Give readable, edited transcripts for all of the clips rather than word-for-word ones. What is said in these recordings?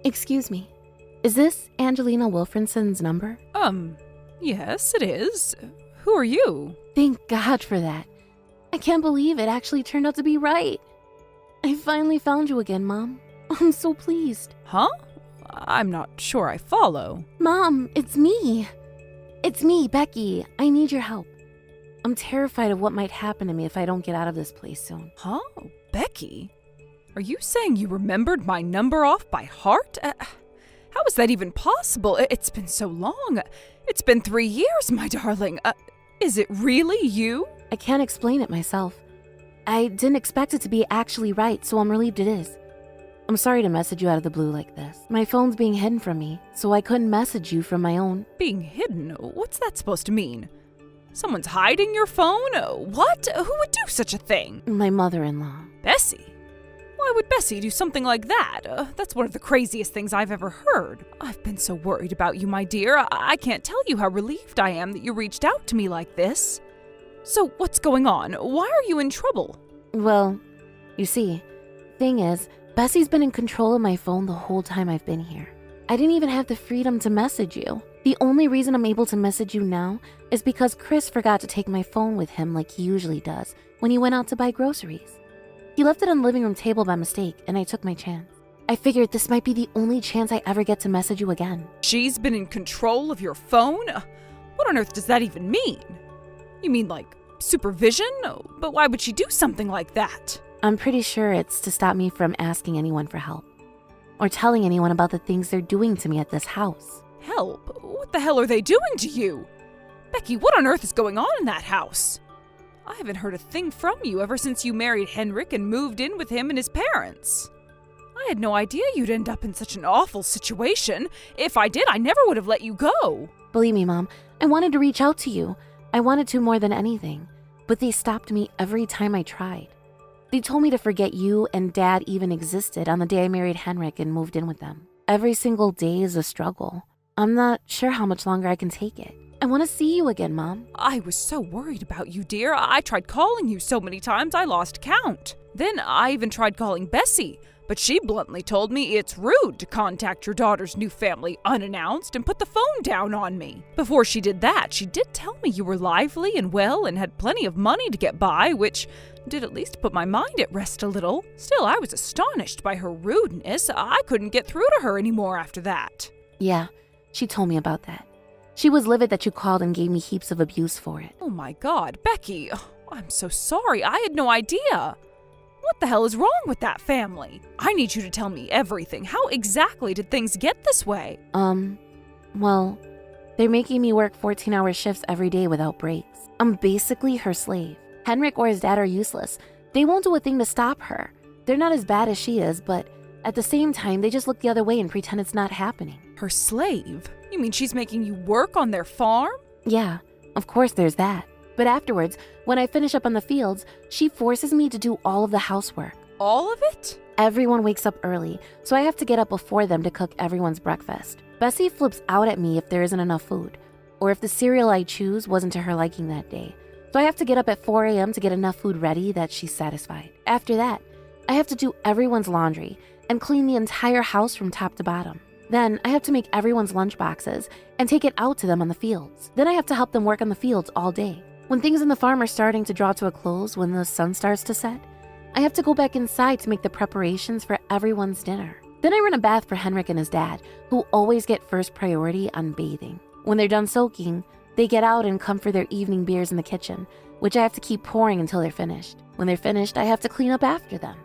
Excuse me. Is this Angelina Wilfridson's number? Yes, it is. Who are you? Thank God for that. I can't believe it actually turned out to be right. I finally found you again, Mom. I'm so pleased. Huh? I'm not sure I follow. Mom, it's me. It's me, Becky. I need your help. I'm terrified of what might happen to me if I don't get out of this place soon. Huh? Becky? Are you saying you remembered my number off by heart? How is that even possible? It's been so long. It's been 3 years, my darling. Is it really you? I can't explain it myself. I didn't expect it to be actually right, so I'm relieved it is. I'm sorry to message you out of the blue like this. My phone's being hidden from me, so I couldn't message you from my own. Being hidden? What's that supposed to mean? Someone's hiding your phone? What? Who would do such a thing? My mother-in-law. Bessie? Why would Bessie do something like that? That's one of the craziest things I've ever heard. I've been so worried about you, my dear. I can't tell you how relieved I am that you reached out to me like this. So what's going on? Why are you in trouble? Well, you see, thing is, Bessie's been in control of my phone the whole time I've been here. I didn't even have the freedom to message you. The only reason I'm able to message you now is because Chris forgot to take my phone with him like he usually does when he went out to buy groceries. He left it on the living room table by mistake, and I took my chance. I figured this might be the only chance I ever get to message you again. She's been in control of your phone? What on earth does that even mean? You mean like supervision? But why would she do something like that? I'm pretty sure it's to stop me from asking anyone for help or telling anyone about the things they're doing to me at this house. Help? What the hell are they doing to you? Becky, what on earth is going on in that house? I haven't heard a thing from you ever since you married Henrik and moved in with him and his parents. I had no idea you'd end up in such an awful situation. If I did, I never would have let you go. Believe me, Mom, I wanted to reach out to you. I wanted to more than anything, but they stopped me every time I tried. They told me to forget you and Dad even existed on the day I married Henrik and moved in with them. Every single day is a struggle. I'm not sure how much longer I can take it. I want to see you again, Mom. I was so worried about you, dear. I tried calling you so many times I lost count. Then I even tried calling Bessie, but she bluntly told me it's rude to contact your daughter's new family unannounced and put the phone down on me. Before she did that, she did tell me you were lively and well and had plenty of money to get by, which did at least put my mind at rest a little. Still, I was astonished by her rudeness. I couldn't get through to her anymore after that. Yeah, she told me about that. She was livid that you called and gave me heaps of abuse for it. Oh my God, Becky, I'm so sorry. I had no idea. What the hell is wrong with that family? I need you to tell me everything. How exactly did things get this way? Well, they're making me work 14-hour shifts every day without breaks. I'm basically her slave. Henrik or his dad are useless. They won't do a thing to stop her. They're not as bad as she is, but at the same time, they just look the other way and pretend it's not happening. Her slave? You mean she's making you work on their farm? Yeah, of course there's that. But afterwards, when I finish up on the fields, she forces me to do all of the housework. All of it? Everyone wakes up early, so I have to get up before them to cook everyone's breakfast. Bessie flips out at me if there isn't enough food, or if the cereal I choose wasn't to her liking that day. So I have to get up at 4 a.m. to get enough food ready that she's satisfied. After that, I have to do everyone's laundry and clean the entire house from top to bottom. Then I have to make everyone's lunch boxes and take it out to them on the fields. Then I have to help them work on the fields all day. When things in the farm are starting to draw to a close, when the sun starts to set, I have to go back inside to make the preparations for everyone's dinner. Then I run a bath for Henrik and his dad, who always get first priority on bathing. When they're done soaking, they get out and come for their evening beers in the kitchen, which I have to keep pouring until they're finished. When they're finished, I have to clean up after them.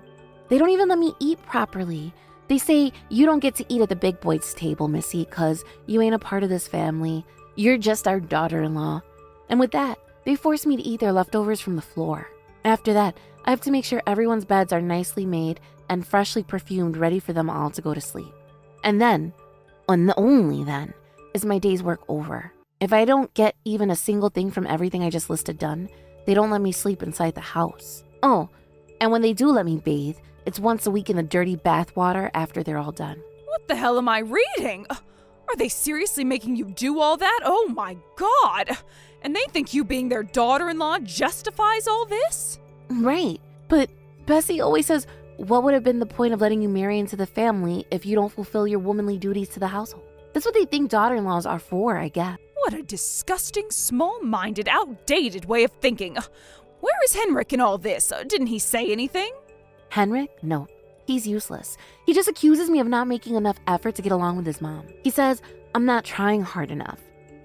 They don't even let me eat properly. They say, you don't get to eat at the big boys' table, Missy, because you ain't a part of this family. You're just our daughter-in-law. And with that, they force me to eat their leftovers from the floor. After that, I have to make sure everyone's beds are nicely made and freshly perfumed, ready for them all to go to sleep. And then, and only then, is my day's work over. If I don't get even a single thing from everything I just listed done, they don't let me sleep inside the house. Oh, and when they do let me bathe, it's once a week in the dirty bath water after they're all done. What the hell am I reading? Are they seriously making you do all that? Oh my God! And they think you being their daughter-in-law justifies all this? Right, but Bessie always says what would have been the point of letting you marry into the family if you don't fulfill your womanly duties to the household? That's what they think daughter-in-laws are for, I guess. What a disgusting, small-minded, outdated way of thinking. Where is Henrik in all this? Didn't he say anything? Henrik? No. He's useless. He just accuses me of not making enough effort to get along with his mom. He says I'm not trying hard enough.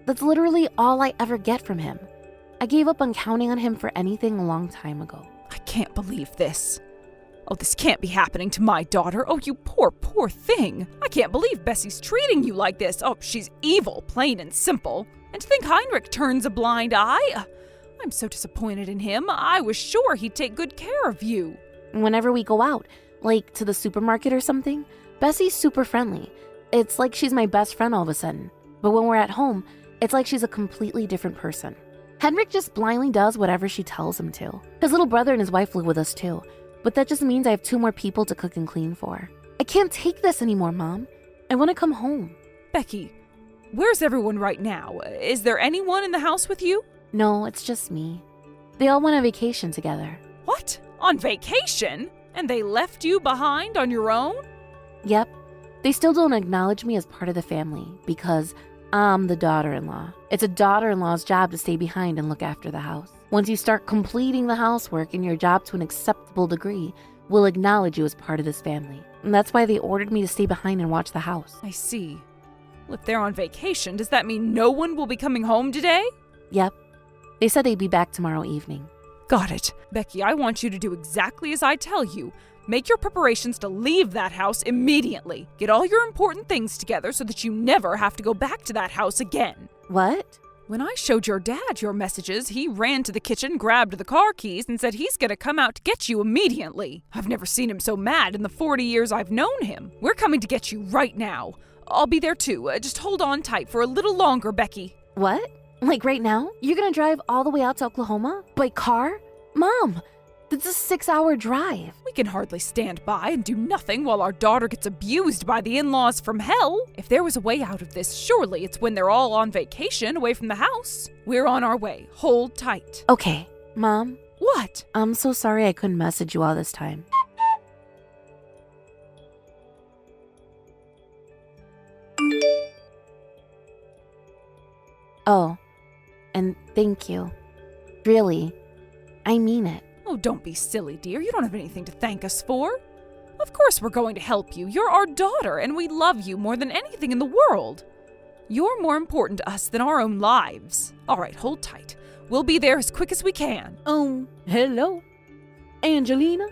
That's literally all I ever get from him. I gave up on counting on him for anything a long time ago. I can't believe this. Oh, this can't be happening to my daughter. Oh, you poor, poor thing. I can't believe Bessie's treating you like this. Oh, she's evil, plain and simple. And to think Heinrich turns a blind eye. I'm so disappointed in him. I was sure he'd take good care of you. Whenever we go out, like to the supermarket or something, Bessie's super friendly. It's like she's my best friend all of a sudden. But when we're at home, it's like she's a completely different person. Henrik just blindly does whatever she tells him to. His little brother and his wife live with us too. But that just means I have 2 more people to cook and clean for. I can't take this anymore, Mom. I want to come home. Becky, where's everyone right now? Is there anyone in the house with you? No, it's just me. They all went on vacation together. What? On vacation? And they left you behind on your own? Yep. They still don't acknowledge me as part of the family because I'm the daughter-in-law. It's a daughter-in-law's job to stay behind and look after the house. Once you start completing the housework and your job to an acceptable degree, we'll acknowledge you as part of this family. And that's why they ordered me to stay behind and watch the house. I see. Well, if they're on vacation, does that mean no one will be coming home today? Yep. They said they'd be back tomorrow evening. Got it. Becky, I want you to do exactly as I tell you. Make your preparations to leave that house immediately. Get all your important things together so that you never have to go back to that house again. What? When I showed your dad your messages, he ran to the kitchen, grabbed the car keys, and said he's gonna come out to get you immediately. I've never seen him so mad in the 40 years I've known him. We're coming to get you right now. I'll be there too. Just hold on tight for a little longer, Becky. What? Like right now? You're gonna drive all the way out to Oklahoma? By car? Mom, that's a 6-hour drive. We can hardly stand by and do nothing while our daughter gets abused by the in-laws from hell. If there was a way out of this, surely it's when they're all on vacation away from the house. We're on our way. Hold tight. Okay, Mom. What? I'm so sorry I couldn't message you all this time. Oh, and thank you. Really, I mean it. Oh, don't be silly, dear. You don't have anything to thank us for. Of course we're going to help you. You're our daughter, and we love you more than anything in the world. You're more important to us than our own lives. All right, hold tight. We'll be there as quick as we can. Hello? Angelina?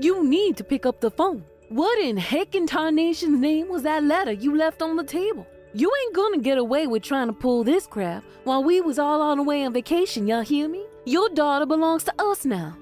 You need to pick up the phone. What in heck in tarnation's name was that letter you left on the table? You ain't gonna get away with trying to pull this crap while we was all on the way on vacation, y'all hear me? Your daughter belongs to us now.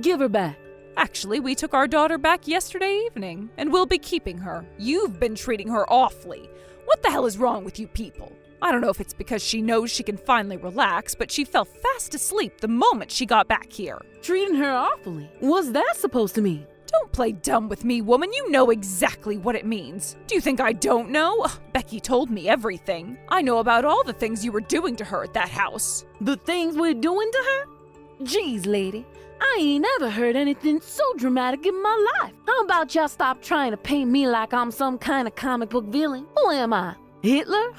Give her back. Actually, we took our daughter back yesterday evening, and we'll be keeping her. You've been treating her awfully. What the hell is wrong with you people? I don't know if it's because she knows she can finally relax, but she fell fast asleep the moment she got back here. Treating her awfully. What's that supposed to mean? Don't play dumb with me, woman. You know exactly what it means. Do you think I don't know? Ugh, Becky told me everything. I know about all the things you were doing to her at that house. The things we're doing to her? Jeez, lady. I ain't ever heard anything so dramatic in my life. How about y'all stop trying to paint me like I'm some kind of comic book villain? Who am I? Hitler?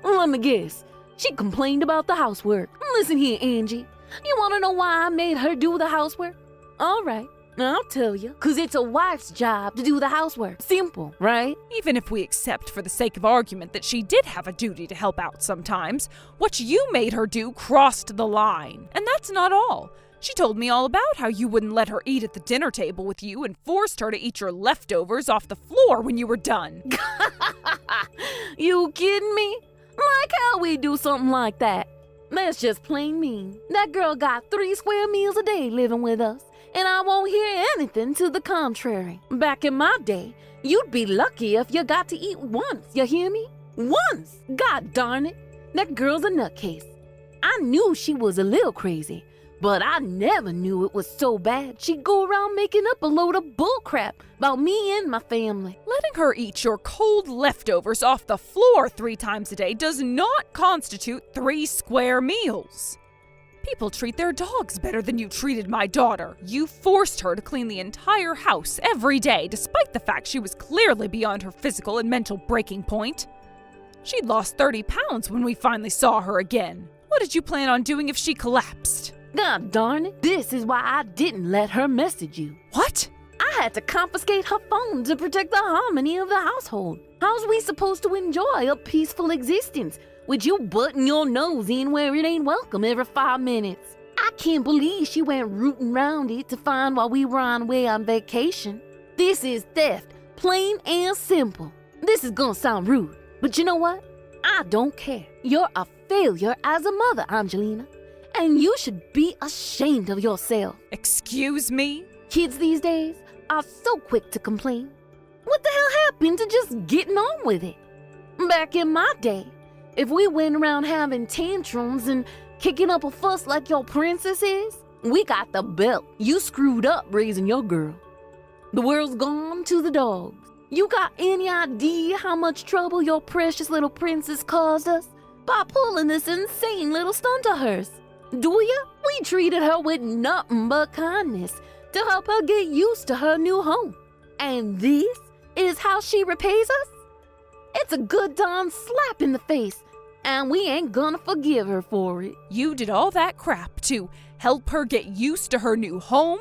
Let me guess. She complained about the housework. Listen here, Angie. You want to know why I made her do the housework? All right. I'll tell you. 'Cause it's a wife's job to do the housework. Simple, right? Even if we accept for the sake of argument that she did have a duty to help out sometimes, what you made her do crossed the line. And that's not all. She told me all about how you wouldn't let her eat at the dinner table with you and forced her to eat your leftovers off the floor when you were done. You kidding me? Like how we do something like that? That's just plain mean. That girl got 3 square meals a day living with us, and I won't hear anything to the contrary. Back in my day, you'd be lucky if you got to eat once, you hear me? Once! God darn it. That girl's a nutcase. I knew she was a little crazy, but I never knew it was so bad she'd go around making up a load of bullcrap about me and my family. Letting her eat your cold leftovers off the floor 3 times a day does not constitute 3 square meals. People treat their dogs better than you treated my daughter. You forced her to clean the entire house every day, despite the fact she was clearly beyond her physical and mental breaking point. She'd lost 30 pounds when we finally saw her again. What did you plan on doing if she collapsed? God darn it, this is why I didn't let her message you. What? I had to confiscate her phone to protect the harmony of the household. How's we supposed to enjoy a peaceful existence with you butting your nose in where it ain't welcome every 5 minutes? I can't believe she went rooting round it to find while we were on vacation. This is theft, plain and simple. This is gonna sound rude, but you know what? I don't care. You're a failure as a mother, Angelina, and you should be ashamed of yourself. Excuse me? Kids these days are so quick to complain. What the hell happened to just getting on with it? Back in my day, if we went around having tantrums and kicking up a fuss like your princess is, we got the belt. You screwed up raising your girl. The world's gone to the dogs. You got any idea how much trouble your precious little princess caused us by pulling this insane little stunt of hers? Do ya? We treated her with nothing but kindness to help her get used to her new home. And this is how she repays us? It's a good darn slap in the face, and we ain't gonna forgive her for it. You did all that crap to help her get used to her new home?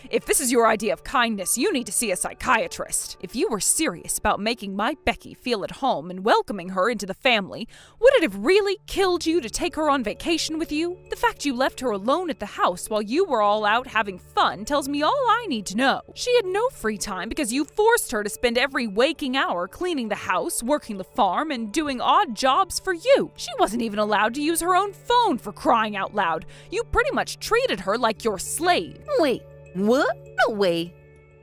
If this is your idea of kindness, you need to see a psychiatrist. If you were serious about making my Becky feel at home and welcoming her into the family, would it have really killed you to take her on vacation with you? The fact you left her alone at the house while you were all out having fun tells me all I need to know. She had no free time because you forced her to spend every waking hour cleaning the house, working the farm, and doing odd jobs for you. She wasn't even allowed to use her own phone, for crying out loud. You pretty much treated her like your slave. Wait, what? No way.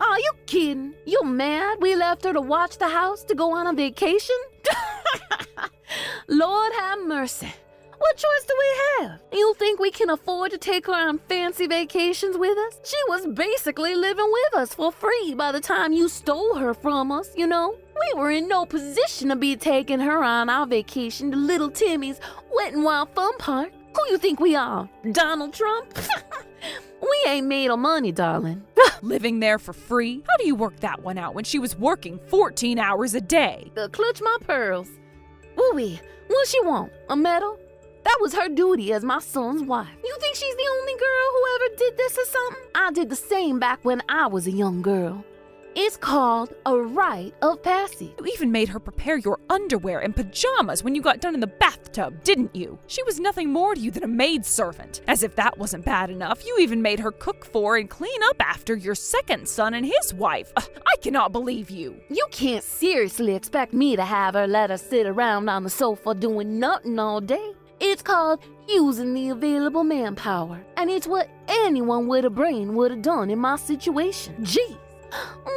Are you kidding? You mad we left her to watch the house to go on a vacation? Lord have mercy. What choice do we have? You think we can afford to take her on fancy vacations with us? She was basically living with us for free by the time you stole her from us, you know? We were in no position to be taking her on our vacation to Little Timmy's Wet n Wild Fun Park. Who you think we are? Donald Trump? We ain't made of money, darling. Living there for free? How do you work that one out when she was working 14 hours a day? Clutch my pearls. Woo-wee, what she want? A medal? That was her duty as my son's wife. You think she's the only girl who ever did this or something? I did the same back when I was a young girl. It's called a rite of passage. You even made her prepare your underwear and pajamas when you got done in the bathtub, didn't you? She was nothing more to you than a maidservant. As if that wasn't bad enough, you even made her cook for and clean up after your second son and his wife. I cannot believe you. You can't seriously expect me to have her let her sit around on the sofa doing nothing all day. It's called using the available manpower, and it's what anyone with a brain would have done in my situation. Gee.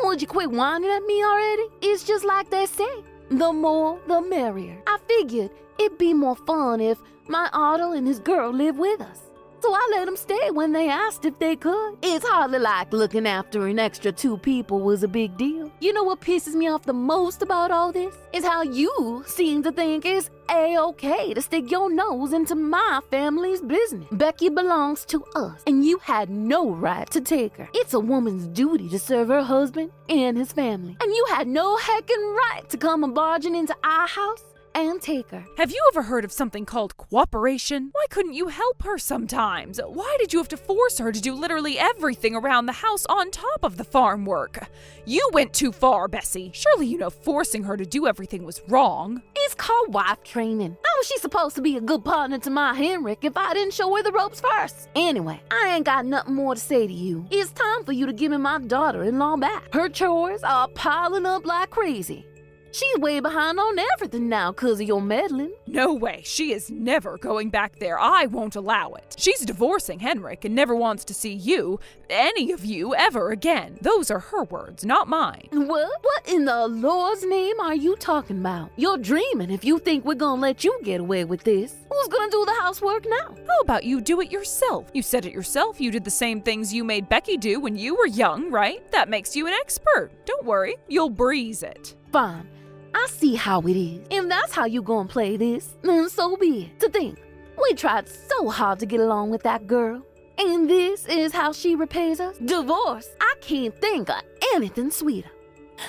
Would you quit whining at me already? It's just like they say, the more the merrier. I figured it'd be more fun if my Otto and his girl live with us. So I let them stay when they asked if they could. It's hardly like looking after an extra 2 people was a big deal. You know what pisses me off the most about all this? Is how you seem to think it's A-okay to stick your nose into my family's business. Becky belongs to us, and you had no right to take her. It's a woman's duty to serve her husband and his family. And you had no heckin' right to come barging into our house and take her. Have you ever heard of something called cooperation? Why couldn't you help her sometimes? Why did you have to force her to do literally everything around the house on top of the farm work? You went too far, Bessie. Surely you know forcing her to do everything was wrong. It's called wife training. How was she supposed to be a good partner to my Henrik if I didn't show her the ropes first? Anyway, I ain't got nothing more to say to you. It's time for you to give me my daughter-in-law back. Her chores are piling up like crazy. She's way behind on everything now because of your meddling. No way. She is never going back there. I won't allow it. She's divorcing Henrik and never wants to see you, any of you, ever again. Those are her words, not mine. What? What in the Lord's name are you talking about? You're dreaming if you think we're gonna let you get away with this. Who's gonna do the housework now? How about you do it yourself? You said it yourself. You did the same things you made Becky do when you were young, right? That makes you an expert. Don't worry. You'll breeze it. Fine. I see how it is. If that's how you gonna play this, then so be it. To think, We tried so hard to get along with that girl. And this is how she repays us? Divorce. I can't think of anything sweeter.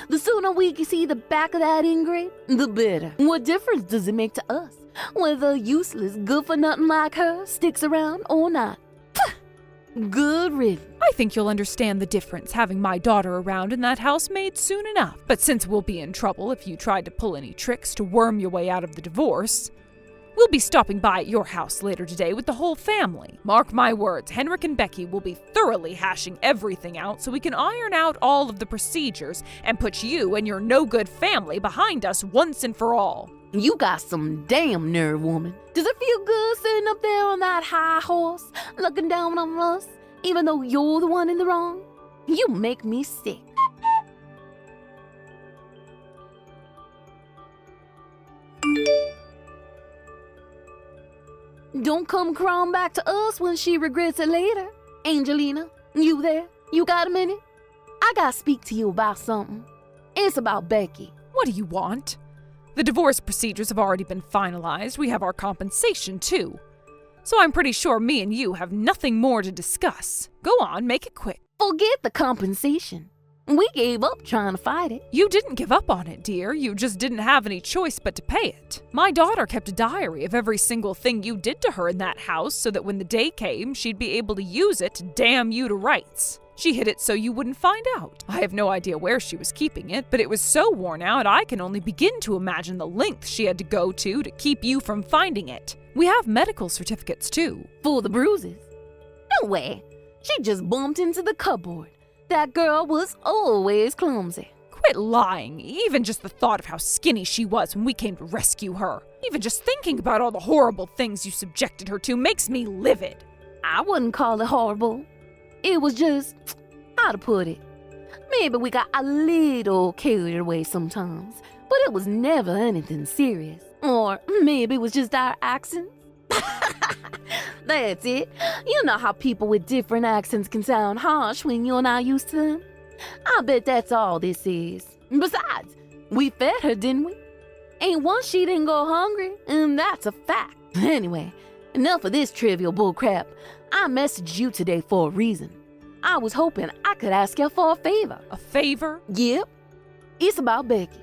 The sooner we can see the back of that ingrate, the better. What difference does it make to us whether a useless, good-for-nothing like her sticks around or not? Good riddance. I think you'll understand the difference having my daughter around in that housemaid soon enough. But since we'll be in trouble if you tried to pull any tricks to worm your way out of the divorce, we'll be stopping by at your house later today with the whole family. Mark my words, Henrik and Becky will be thoroughly hashing everything out so we can iron out all of the procedures and put you and your no-good family behind us once and for all. You got some damn nerve, woman. Does it feel good sitting up there on that high horse, looking down on us, even though you're the one in the wrong? You make me sick. Don't come crawling back to us when she regrets it later. Angelina, you there? You got a minute? I gotta speak to you about something. It's about Becky. What do you want? The divorce procedures have already been finalized. We have our compensation, too. So I'm pretty sure me and you have nothing more to discuss. Go on, make it quick. Forget the compensation. We gave up trying to fight it. You didn't give up on it, dear. You just didn't have any choice but to pay it. My daughter kept a diary of every single thing you did to her in that house so that when the day came, she'd be able to use it to damn you to rights. She hid it so you wouldn't find out. I have no idea where she was keeping it, but it was so worn out I can only begin to imagine the lengths she had to go to keep you from finding it. We have medical certificates, too. For the bruises? No way. She just bumped into the cupboard. That girl was always clumsy. Quit lying. Even just the thought of how skinny she was when we came to rescue her. Even just thinking about all the horrible things you subjected her to makes me livid. I wouldn't call it horrible. It was just, how to put it? Maybe we got a little carried away sometimes, but it was never anything serious. Or maybe it was just our accents. That's it. You know how people with different accents can sound harsh when you're not used to them? I bet that's all this is. Besides, we fed her, didn't we? Ain't one she didn't go hungry, and that's a fact. Anyway, enough of this trivial bullcrap. I messaged you today for a reason. I was hoping I could ask you for a favor. A favor? Yep. It's about Becky.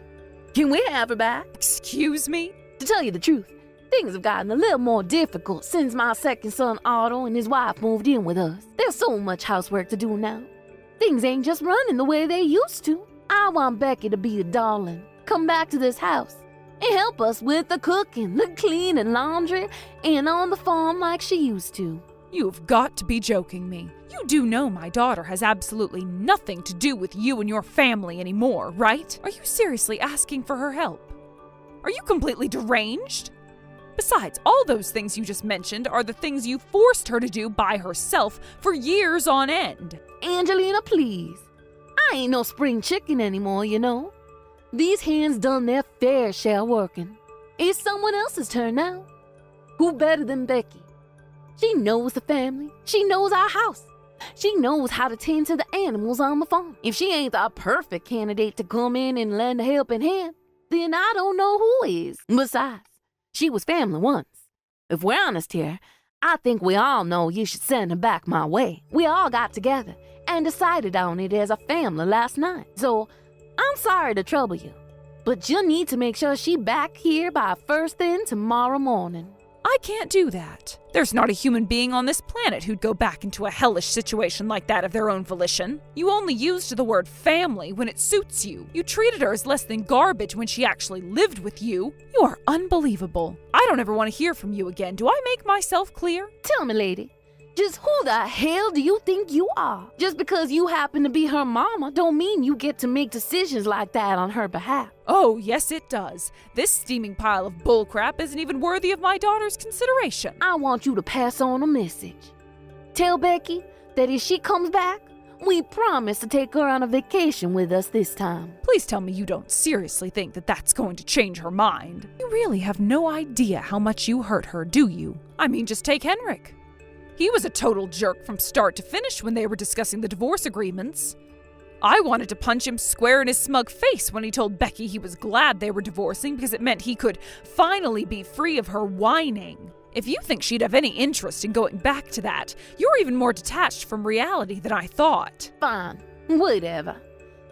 Can we have her back? Excuse me? To tell you the truth, things have gotten a little more difficult since my second son Otto and his wife moved in with us. There's so much housework to do now. Things ain't just running the way they used to. I want Becky to be a darling, come back to this house, and help us with the cooking, the cleaning, laundry, and on the farm like she used to. You've got to be joking me. You do know my daughter has absolutely nothing to do with you and your family anymore, right? Are you seriously asking for her help? Are you completely deranged? Besides, all those things you just mentioned are the things you forced her to do by herself for years on end. Angelina, please. I ain't no spring chicken anymore, you know. These hands done their fair share working. It's someone else's turn now. Who better than Becky? She knows the family. She knows our house. She knows how to tend to the animals on the farm. If she ain't the perfect candidate to come in and lend a helping hand, then I don't know who is. Besides, she was family once. If we're honest here, I think we all know you should send her back my way. We all got together and decided on it as a family last night. So, I'm sorry to trouble you, but you need to make sure she back here by first thing tomorrow morning. I can't do that. There's not a human being on this planet who'd go back into a hellish situation like that of their own volition. You only used the word family when it suits you. You treated her as less than garbage when she actually lived with you. You are unbelievable. I don't ever want to hear from you again. Do I make myself clear? Tell me, lady, just who the hell do you think you are? Just because you happen to be her mama don't mean you get to make decisions like that on her behalf. Oh, yes it does. This steaming pile of bullcrap isn't even worthy of my daughter's consideration. I want you to pass on a message. Tell Becky that if she comes back, we promise to take her on a vacation with us this time. Please tell me you don't seriously think that that's going to change her mind. You really have no idea how much you hurt her, do you? I mean, just take Henrik. He was a total jerk from start to finish when they were discussing the divorce agreements. I wanted to punch him square in his smug face when he told Becky he was glad they were divorcing because it meant he could finally be free of her whining. If you think she'd have any interest in going back to that, you're even more detached from reality than I thought. Fine, whatever.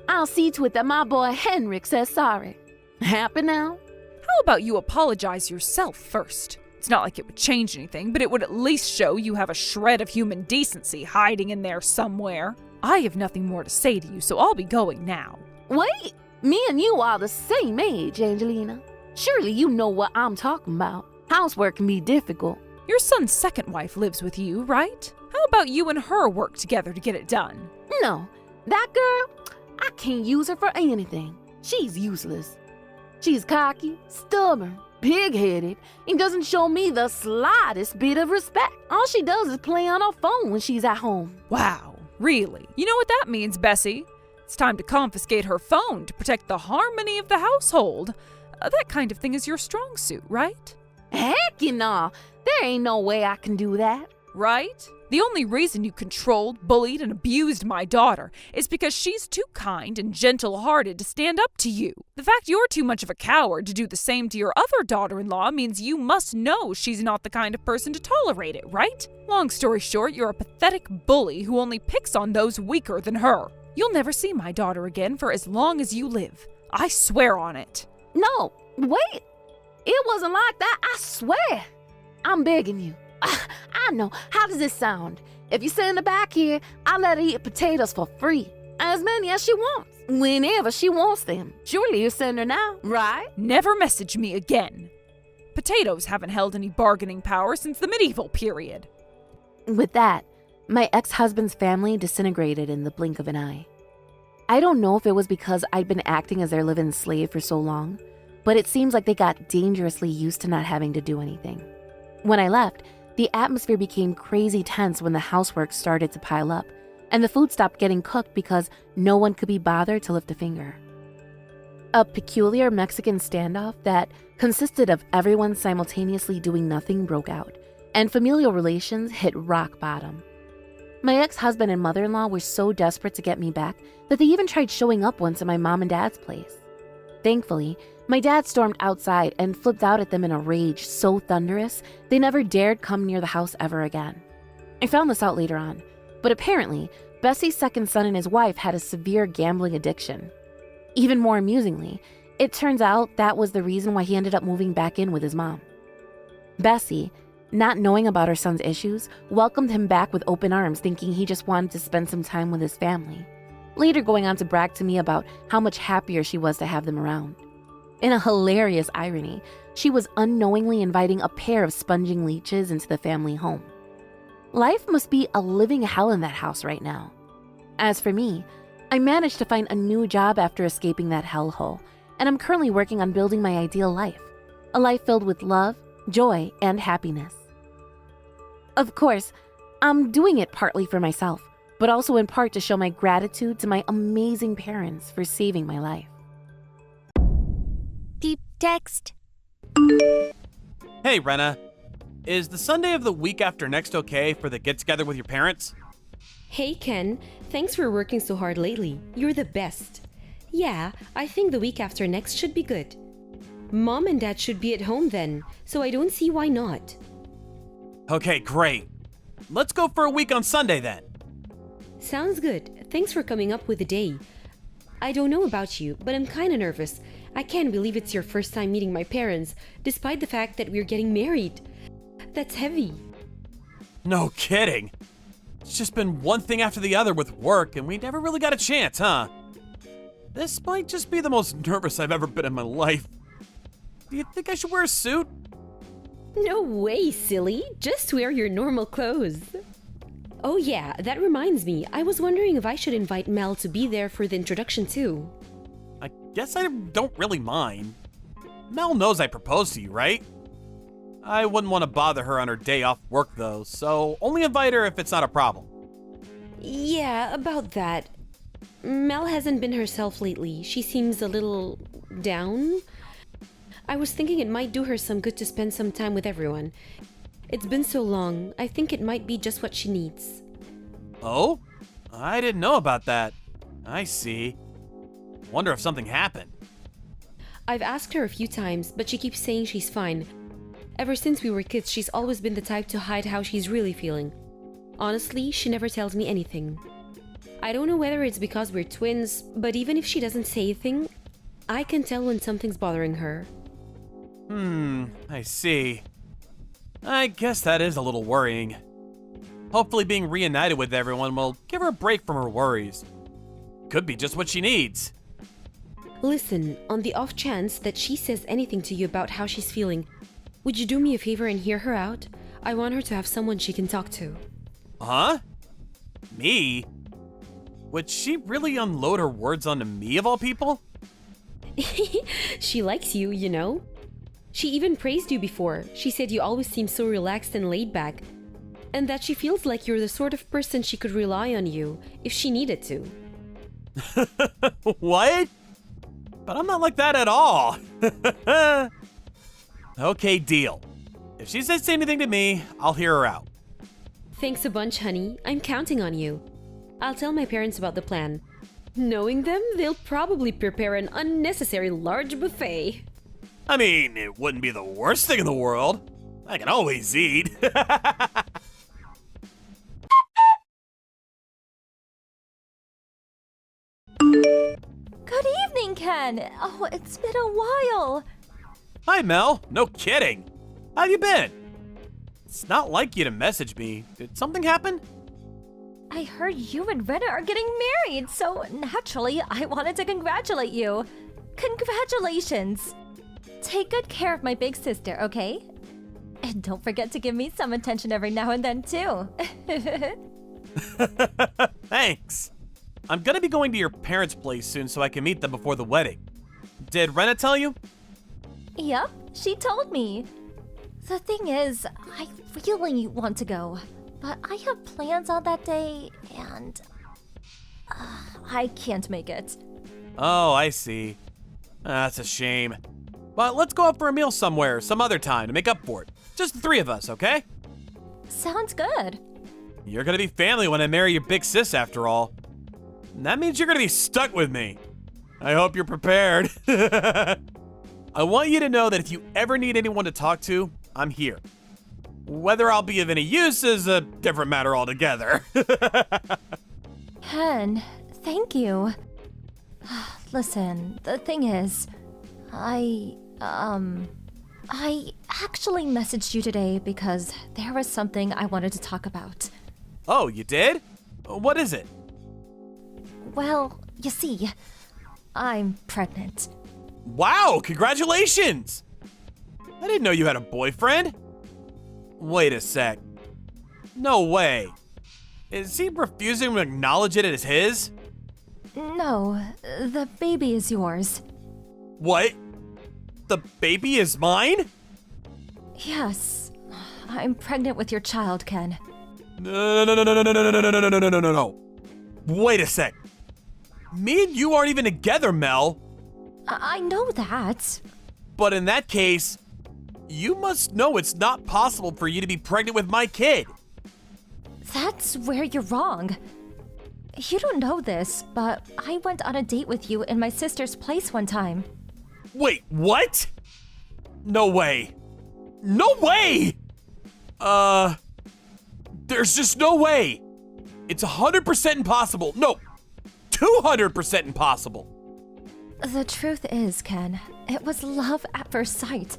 I'll see to it that my boy Henrik says sorry. Happy now? How about you apologize yourself first? It's not like it would change anything, but it would at least show you have a shred of human decency hiding in there somewhere. I have nothing more to say to you, so I'll be going now. Wait, me and you are the same age, Angelina. Surely you know what I'm talking about. Housework can be difficult. Your son's second wife lives with you, right? How about you and her work together to get it done? No, that girl, I can't use her for anything. She's useless. She's cocky, stubborn, pig-headed, and doesn't show me the slightest bit of respect. All she does is play on her phone when she's at home. Wow, really? You know what that means, Bessie? It's time to confiscate her phone to protect the harmony of the household. That kind of thing is your strong suit, right? Heck no, there ain't no way I can do that. Right? The only reason you controlled, bullied, and abused my daughter is because she's too kind and gentle-hearted to stand up to you. The fact you're too much of a coward to do the same to your other daughter-in-law means you must know she's not the kind of person to tolerate it, right? Long story short, you're a pathetic bully who only picks on those weaker than her. You'll never see my daughter again for as long as you live. I swear on it. No, wait. It wasn't like that, I swear. I'm begging you. I know. How does this sound? If you send her back here, I'll let her eat potatoes for free. As many as she wants. Whenever she wants them. Surely you send her now, right? Never message me again. Potatoes haven't held any bargaining power since the medieval period. With that, my ex-husband's family disintegrated in the blink of an eye. I don't know if it was because I'd been acting as their live-in slave for so long, but it seems like they got dangerously used to not having to do anything. When I left, the atmosphere became crazy tense when the housework started to pile up, and the food stopped getting cooked because no one could be bothered to lift a finger. A peculiar Mexican standoff that consisted of everyone simultaneously doing nothing broke out, and familial relations hit rock bottom. My ex-husband and mother-in-law were so desperate to get me back that they even tried showing up once at my mom and dad's place. Thankfully, my dad stormed outside and flipped out at them in a rage so thunderous they never dared come near the house ever again. I found this out later on, but apparently, Bessie's second son and his wife had a severe gambling addiction. Even more amusingly, it turns out that was the reason why he ended up moving back in with his mom. Bessie, not knowing about her son's issues, welcomed him back with open arms, thinking he just wanted to spend some time with his family, later going on to brag to me about how much happier she was to have them around. In a hilarious irony, she was unknowingly inviting a pair of sponging leeches into the family home. Life must be a living hell in that house right now. As for me, I managed to find a new job after escaping that hellhole, and I'm currently working on building my ideal life, a life filled with love, joy, and happiness. Of course, I'm doing it partly for myself, but also in part to show my gratitude to my amazing parents for saving my life. Deep text. Hey, Renna. Is the Sunday of the week after next okay for the get-together with your parents? Hey Ken, thanks for working so hard lately. You're the best. Yeah, I think the week after next should be good. Mom and Dad should be at home then, so I don't see why not. Okay, great. Let's go for a week on Sunday then. Sounds good. Thanks for coming up with a day. I don't know about you, but I'm kinda nervous. I can't believe it's your first time meeting my parents, despite the fact that we're getting married. That's heavy. No kidding. It's just been one thing after the other with work, and we never really got a chance, huh? This might just be the most nervous I've ever been in my life. Do you think I should wear a suit? No way, silly. Just wear your normal clothes. Oh yeah, that reminds me. I was wondering if I should invite Mel to be there for the introduction too. I guess I don't really mind. Mel knows I proposed to you, right? I wouldn't want to bother her on her day off work though, so only invite her if it's not a problem. Yeah, about that. Mel hasn't been herself lately. She seems a little down. I was thinking it might do her some good to spend some time with everyone. It's been so long, I think it might be just what she needs. Oh? I didn't know about that. I see. Wonder if something happened. I've asked her a few times, but she keeps saying she's fine. Ever since we were kids, she's always been the type to hide how she's really feeling. Honestly, she never tells me anything. I don't know whether it's because we're twins, but even if she doesn't say a thing, I can tell when something's bothering her. I see. I guess that is a little worrying. Hopefully being reunited with everyone will give her a break from her worries. Could be just what she needs. Listen, on the off chance that she says anything to you about how she's feeling, would you do me a favor and hear her out? I want her to have someone she can talk to. Huh? Me? Would she really unload her words onto me of all people? She likes you, you know? She even praised you before. She said you always seem so relaxed and laid back, and that she feels like you're the sort of person she could rely on you if she needed to. What? But I'm not like that at all. Okay, deal. If she says anything to me, I'll hear her out. Thanks a bunch, honey. I'm counting on you. I'll tell my parents about the plan. Knowing them, they'll probably prepare an unnecessary large buffet. I mean, it wouldn't be the worst thing in the world. I can always eat. Good evening, Ken. Oh, it's been a while. Hi, Mel. No kidding. How you been? It's not like you to message me. Did something happen? I heard you and Rena are getting married, so naturally, I wanted to congratulate you. Congratulations. Take good care of my big sister, okay? And don't forget to give me some attention every now and then, too. Thanks. I'm gonna be going to your parents' place soon so I can meet them before the wedding. Did Rena tell you? Yep, she told me. The thing is, I really want to go, but I have plans on that day, and I can't make it. Oh, I see. That's a shame. But let's go out for a meal somewhere, some other time to make up for it. Just the three of us, okay? Sounds good. You're gonna be family when I marry your big sis, after all. And that means you're gonna be stuck with me. I hope you're prepared. I want you to know that if you ever need anyone to talk to, I'm here. Whether I'll be of any use is a different matter altogether. Ken, thank you. Listen, the thing is, I actually messaged you today because there was something I wanted to talk about. Oh, you did? What is it? Well, you see, I'm pregnant. Wow, congratulations! I didn't know you had a boyfriend. Wait a sec. No way. Is he refusing to acknowledge it as his? No, the baby is yours. What? The baby is mine? Yes, I'm pregnant with your child, Ken. No, no, no, no, no, no, no, no, no, no, no, no, no, no, no. Wait a sec. Me and you aren't even together, Mel. I know that. But in that case, you must know it's not possible for you to be pregnant with my kid. That's where you're wrong. You don't know this, but I went on a date with you in my sister's place one time. Wait, what? No way. No way! There's just no way. It's 100% impossible. No, 200% impossible. The truth is, Ken, it was love at first sight.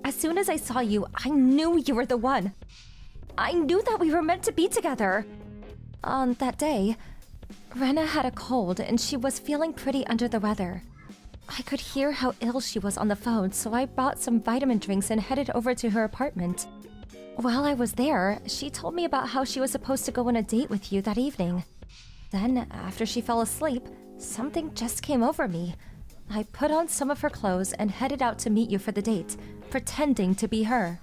As soon as I saw you, I knew you were the one. I knew that we were meant to be together. On that day, Rena had a cold and she was feeling pretty under the weather. I could hear how ill she was on the phone, so I bought some vitamin drinks and headed over to her apartment. While I was there, she told me about how she was supposed to go on a date with you that evening. Then, after she fell asleep, something just came over me. I put on some of her clothes and headed out to meet you for the date, pretending to be her.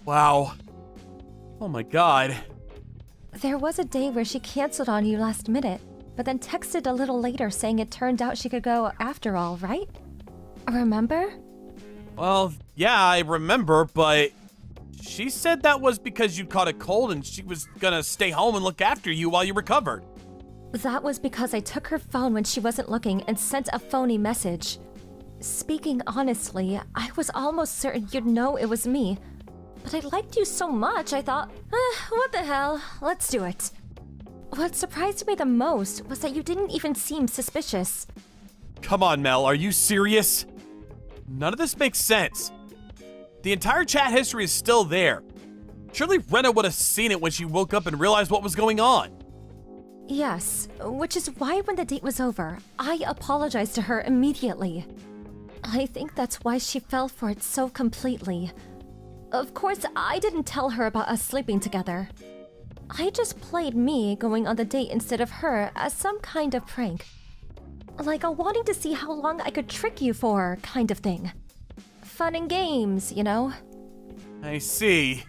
Wow. Oh my god. There was a day where she canceled on you last minute, but then texted a little later saying it turned out she could go after all, right? Remember? Well, yeah, I remember, but she said that was because you caught a cold and she was gonna stay home and look after you while you recovered. That was because I took her phone when she wasn't looking and sent a phony message. Speaking honestly, I was almost certain you'd know it was me. But I liked you so much, I thought, what the hell, let's do it. What surprised me the most was that you didn't even seem suspicious. Come on, Mel, are you serious? None of this makes sense. The entire chat history is still there. Surely Rena would have seen it when she woke up and realized what was going on. Yes, which is why when the date was over, I apologized to her immediately. I think that's why she fell for it so completely. Of course, I didn't tell her about us sleeping together. I just played me going on the date instead of her as some kind of prank. Like a wanting to see how long I could trick you for kind of thing. Fun and games, you know? I see.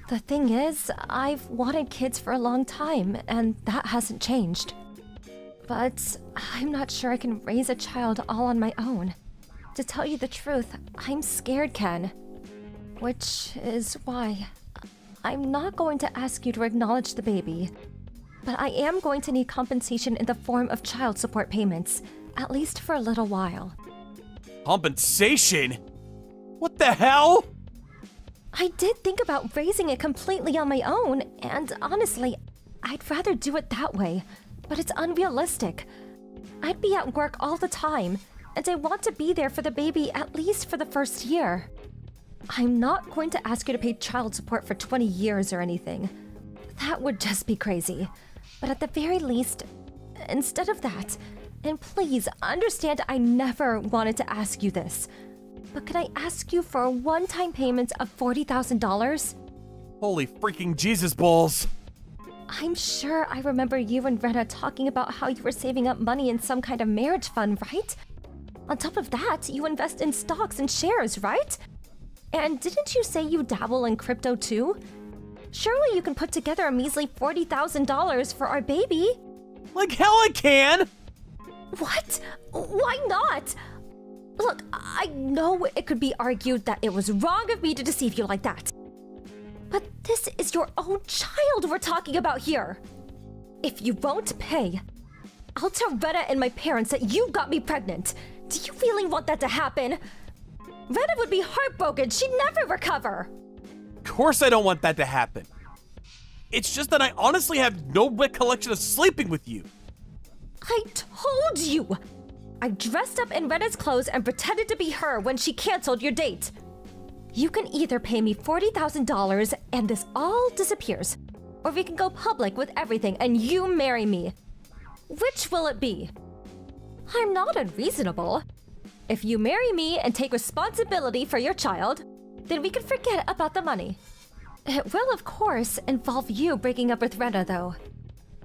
The thing is, I've wanted kids for a long time, and that hasn't changed. But I'm not sure I can raise a child all on my own. To tell you the truth, I'm scared, Ken. Which is why I'm not going to ask you to acknowledge the baby. But I am going to need compensation in the form of child support payments, at least for a little while. Compensation? What the hell? I did think about raising it completely on my own, and honestly, I'd rather do it that way, but it's unrealistic. I'd be at work all the time, and I want to be there for the baby at least for the first year. I'm not going to ask you to pay child support for 20 years or anything. That would just be crazy. But at the very least, instead of that, and please understand I never wanted to ask you this, but can I ask you for a one-time payment of $40,000? Holy freaking Jesus balls. I'm sure I remember you and Rena talking about how you were saving up money in some kind of marriage fund, right? On top of that, you invest in stocks and shares, right? And didn't you say you dabble in crypto too? Surely you can put together a measly $40,000 for our baby. Like hell I can! What? Why not? Look, I know it could be argued that it was wrong of me to deceive you like that. But this is your own child we're talking about here. If you won't pay, I'll tell Rena and my parents that you got me pregnant. Do you really want that to happen? Rena would be heartbroken. She'd never recover. Of course I don't want that to happen. It's just that I honestly have no recollection of sleeping with you. I told you! I dressed up in Rena's clothes and pretended to be her when she canceled your date. You can either pay me $40,000 and this all disappears, or we can go public with everything and you marry me. Which will it be? I'm not unreasonable. If you marry me and take responsibility for your child, then we can forget about the money. It will, of course, involve you breaking up with Rena, though.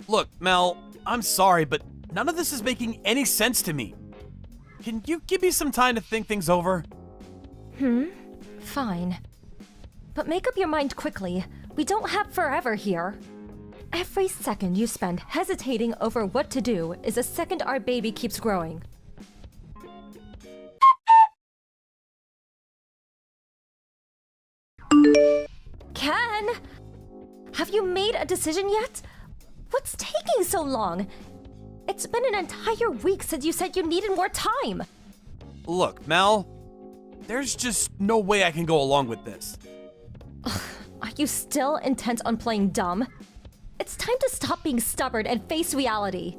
Look, Mel, I'm sorry, but none of this is making any sense to me. Can you give me some time to think things over? Fine. But make up your mind quickly. We don't have forever here. Every second you spend hesitating over what to do is a second our baby keeps growing. Ken! Have you made a decision yet? What's taking so long? It's been an entire week since you said you needed more time. Look, Mel, there's just no way I can go along with this. Are you still intent on playing dumb? It's time to stop being stubborn and face reality.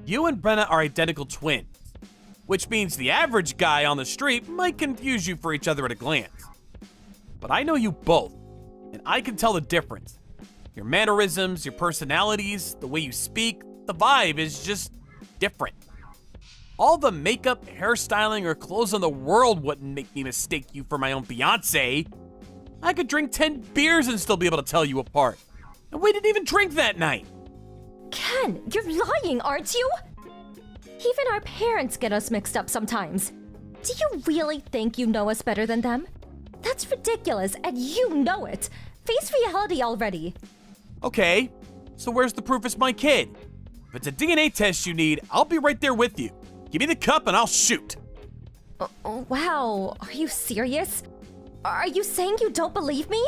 You and Brenna are identical twins, which means the average guy on the street might confuse you for each other at a glance. But I know you both, and I can tell the difference. Your mannerisms, your personalities, the way you speak, the vibe is just different. All the makeup, hairstyling, or clothes in the world wouldn't make me mistake you for my own fiance. I could drink 10 beers and still be able to tell you apart. And we didn't even drink that night. Ken, you're lying, aren't you? Even our parents get us mixed up sometimes. Do you really think you know us better than them? That's ridiculous, and you know it. Face reality already. Okay, so where's the proof it's my kid? If it's a DNA test you need, I'll be right there with you. Give me the cup and I'll shoot. Wow, are you serious? Are you saying you don't believe me?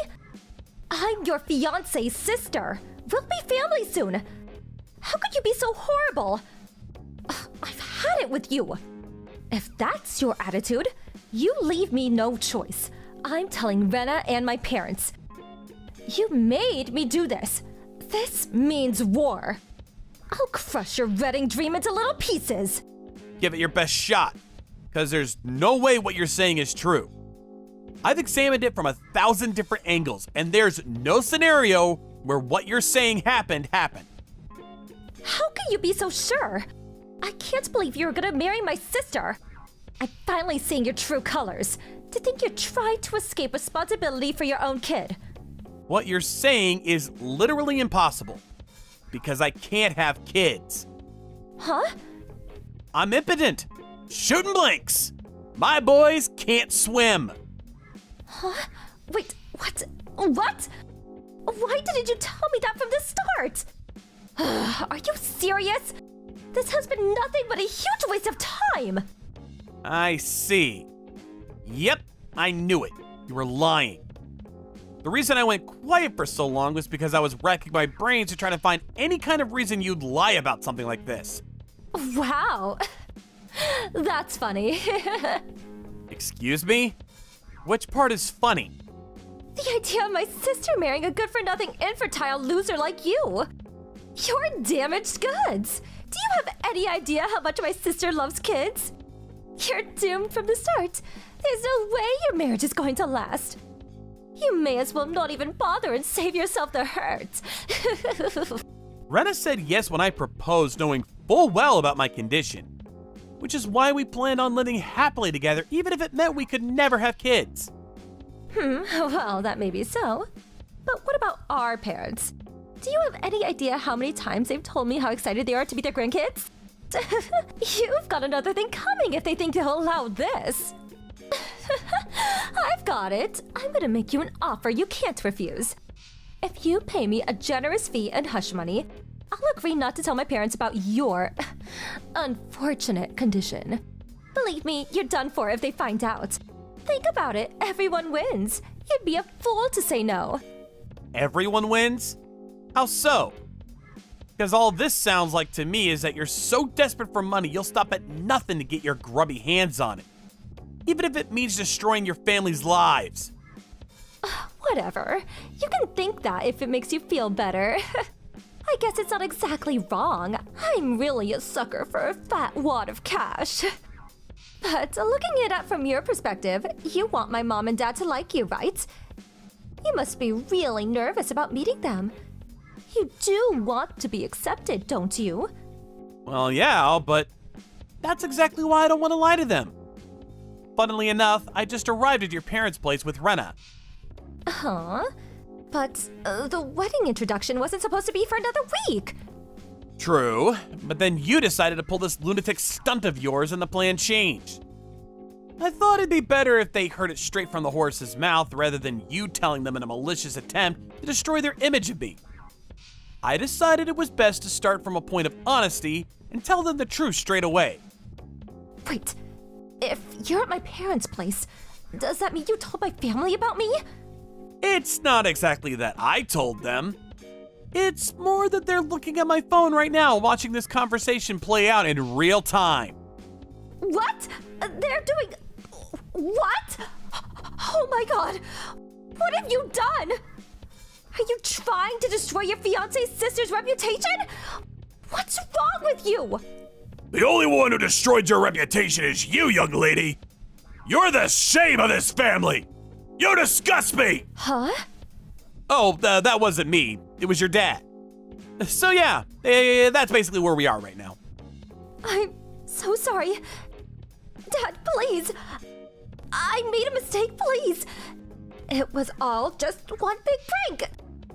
I'm your fiance's sister. We'll be family soon. How could you be so horrible? I've had it with you. If that's your attitude, you leave me no choice. I'm telling Rena and my parents. You made me do this. This means war. I'll crush your wedding dream into little pieces. Give it your best shot, because there's no way what you're saying is true. I've examined it from 1,000 different angles, and there's no scenario where what you're saying happened. How can you be so sure? I can't believe you're gonna marry my sister. I'm finally seeing your true colors. To think you tried to escape responsibility for your own kid. What you're saying is literally impossible, because I can't have kids. Huh? I'm impotent. Shooting blanks. My boys can't swim. Huh? Wait, what? What? Why didn't you tell me that from the start? Are you serious? This has been nothing but a huge waste of time. I see. Yep, I knew it. You were lying. The reason I went quiet for so long was because I was racking my brains to try to find any kind of reason you'd lie about something like this. Wow. That's funny. Excuse me? Which part is funny? The idea of my sister marrying a good-for-nothing infantile loser like you. You're damaged goods. Do you have any idea how much my sister loves kids? You're doomed from the start. There's no way your marriage is going to last. You may as well not even bother and save yourself the hurt. Rena said yes when I proposed, knowing full well about my condition, which is why we planned on living happily together, even if it meant we could never have kids. Well, that may be so. But what about our parents? Do you have any idea how many times they've told me how excited they are to meet their grandkids? You've got another thing coming if they think they'll allow this. I've got it. I'm gonna make you an offer you can't refuse. If you pay me a generous fee and hush money, I'll agree not to tell my parents about your unfortunate condition. Believe me, you're done for if they find out. Think about it, everyone wins. You'd be a fool to say no. Everyone wins? How so? Because all this sounds like to me is that you're so desperate for money you'll stop at nothing to get your grubby hands on it. Even if it means destroying your family's lives. Whatever. You can think that if it makes you feel better. I guess it's not exactly wrong. I'm really a sucker for a fat wad of cash. But looking it up from your perspective, you want my mom and dad to like you, right? You must be really nervous about meeting them. You do want to be accepted, don't you? Well, yeah, but that's exactly why I don't want to lie to them. Funnily enough, I just arrived at your parents' place with Rena. Huh? But the wedding introduction wasn't supposed to be for another week. True, but then you decided to pull this lunatic stunt of yours and the plan changed. I thought it'd be better if they heard it straight from the horse's mouth rather than you telling them in a malicious attempt to destroy their image of me. I decided it was best to start from a point of honesty and tell them the truth straight away. Wait, if you're at my parents' place, does that mean you told my family about me? It's not exactly that I told them. It's more that they're looking at my phone right now, watching this conversation play out in real time. What? They're doing... What? Oh my god! What have you done? Are you trying to destroy your fiancé's sister's reputation? What's wrong with you? The only one who destroyed your reputation is you, young lady. You're the shame of this family. You disgust me. Huh? Oh, that wasn't me. It was your dad. So yeah, that's basically where we are right now. I'm so sorry. Dad, please. I made a mistake, please. It was all just one big prank.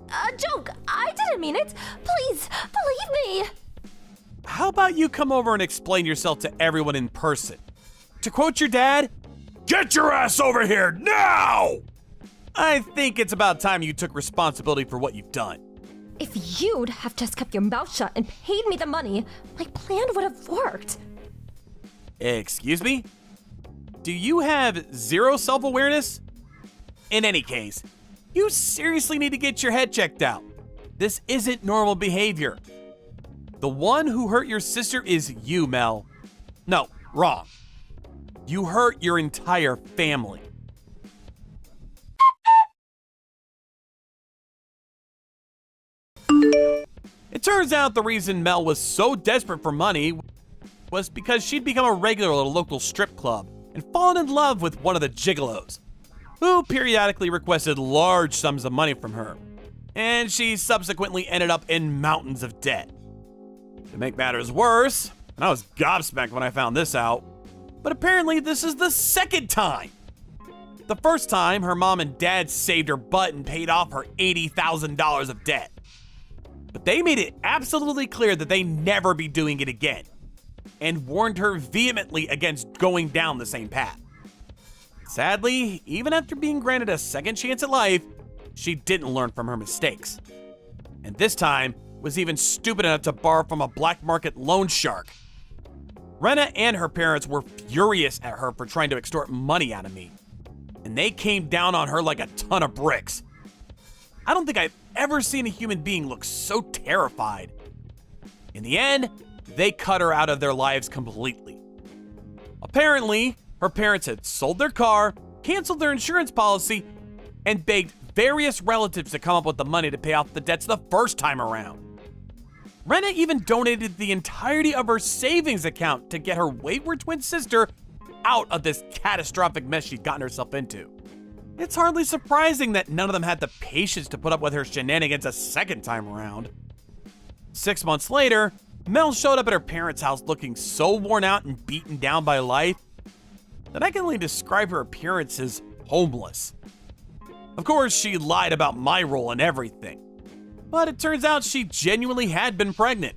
A joke. I didn't mean it. Please, believe me. How about you come over and explain yourself to everyone in person? To quote your dad, "Get your ass over here now!" I think it's about time you took responsibility for what you've done. If you'd have just kept your mouth shut and paid me the money, my plan would have worked. Excuse me? Do you have zero self-awareness? In any case, you seriously need to get your head checked out. This isn't normal behavior. The one who hurt your sister is you, Mel. No, wrong. you hurt your entire family. It turns out the reason Mel was so desperate for money was because she'd become a regular at a local strip club and fallen in love with one of the gigolos, who periodically requested large sums of money from her, and she subsequently ended up in mountains of debt. To make matters worse, and I was gobsmacked when I found this out, but apparently this is the second time. The first time, her mom and dad saved her butt and paid off her $80,000 of debt. But they made it absolutely clear that they never be doing it again, and warned her vehemently against going down the same path. Sadly, even after being granted a second chance at life, she didn't learn from her mistakes. And this time was even stupid enough to borrow from a black market loan shark. Rena and her parents were furious at her for trying to extort money out of me, and they came down on her like a ton of bricks. I don't think I've ever seen a human being look so terrified. In the end, they cut her out of their lives completely. Apparently, her parents had sold their car, canceled their insurance policy, and begged various relatives to come up with the money to pay off the debts the first time around. Rena even donated the entirety of her savings account to get her wayward twin sister out of this catastrophic mess she'd gotten herself into. It's hardly surprising that none of them had the patience to put up with her shenanigans a second time around. 6 months later, Mel showed up at her parents' house looking so worn out and beaten down by life that I can only describe her appearance as homeless. Of course, she lied about my role and everything, but it turns out she genuinely had been pregnant,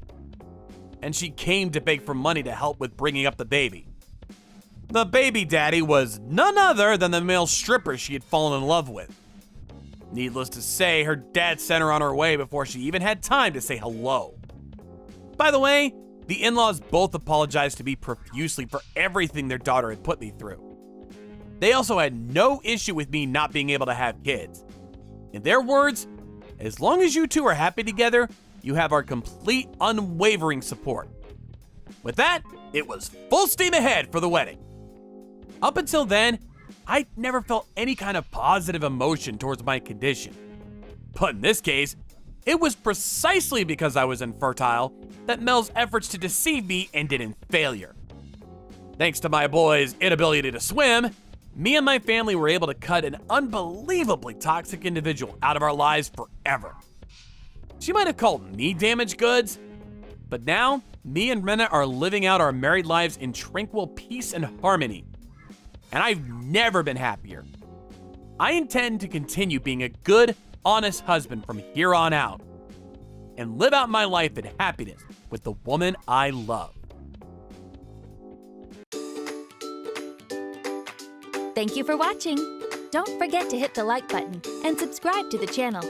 and she came to beg for money to help with bringing up the baby. The baby daddy was none other than the male stripper she had fallen in love with. Needless to say, her dad sent her on her way before she even had time to say hello. By the way, the in-laws both apologized to me profusely for everything their daughter had put me through. They also had no issue with me not being able to have kids. In their words, as long as you two are happy together, you have our complete, unwavering support. With that, it was full steam ahead for the wedding. Up until then, I never felt any kind of positive emotion towards my condition. But in this case, it was precisely because I was infertile that Mel's efforts to deceive me ended in failure. Thanks to my boy's inability to swim, me and my family were able to cut an unbelievably toxic individual out of our lives forever. She might have called me damaged goods, but now me and Rena are living out our married lives in tranquil peace and harmony. And I've never been happier. I intend to continue being a good, honest husband from here on out and live out my life in happiness with the woman I love. Thank you for watching. Don't forget to hit the like button and subscribe to the channel.